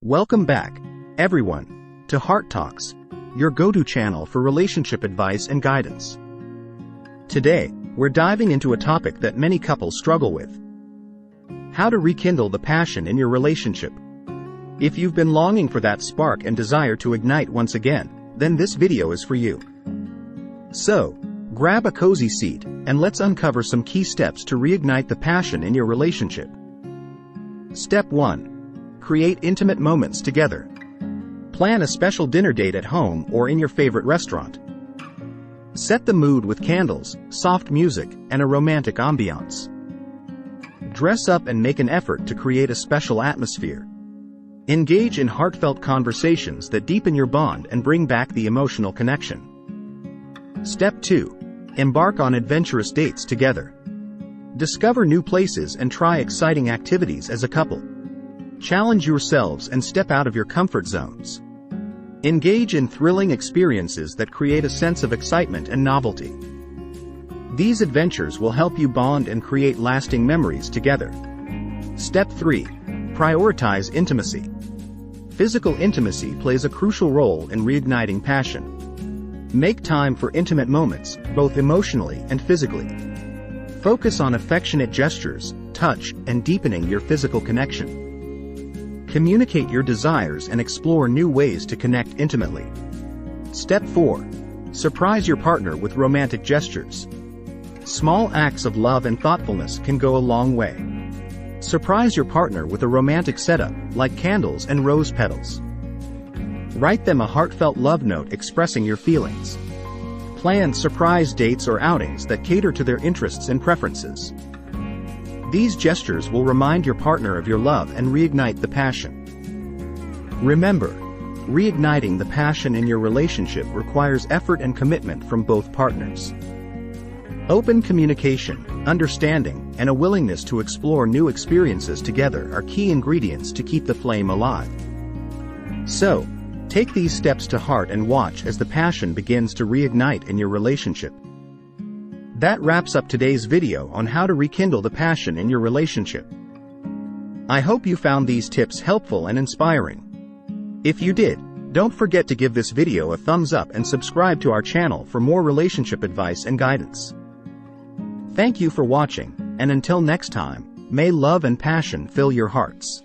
Welcome back, everyone, to HeartTalks, your go-to channel for relationship advice and guidance. Today, we're diving into a topic that many couples struggle with: how to rekindle the passion in your relationship. If you've been longing for that spark and desire to ignite once again, then this video is for you. So, grab a cozy seat, and let's uncover some key steps to reignite the passion in your relationship. Step 1. Create intimate moments together. Plan a special dinner date at home or in your favorite restaurant. Set the mood with candles, soft music, and a romantic ambiance. Dress up and make an effort to create a special atmosphere. Engage in heartfelt conversations that deepen your bond and bring back the emotional connection. Step 2. Embark on adventurous dates together. Discover new places and try exciting activities as a couple. Challenge yourselves and step out of your comfort zones. Engage in thrilling experiences that create a sense of excitement and novelty. These adventures will help you bond and create lasting memories together. Step 3. Prioritize intimacy. Physical intimacy plays a crucial role in reigniting passion. Make time for intimate moments, both emotionally and physically. Focus on affectionate gestures, touch, and deepening your physical connection. Communicate your desires and explore new ways to connect intimately. Step 4. Surprise your partner with romantic gestures. Small acts of love and thoughtfulness can go a long way. Surprise your partner with a romantic setup, like candles and rose petals. Write them a heartfelt love note expressing your feelings. Plan surprise dates or outings that cater to their interests and preferences. These gestures will remind your partner of your love and reignite the passion. Remember, reigniting the passion in your relationship requires effort and commitment from both partners. Open communication, understanding, and a willingness to explore new experiences together are key ingredients to keep the flame alive. So, take these steps to heart and watch as the passion begins to reignite in your relationship. That wraps up today's video on how to rekindle the passion in your relationship. I hope you found these tips helpful and inspiring. If you did, don't forget to give this video a thumbs up and subscribe to our channel for more relationship advice and guidance. Thank you for watching, and until next time, may love and passion fill your hearts.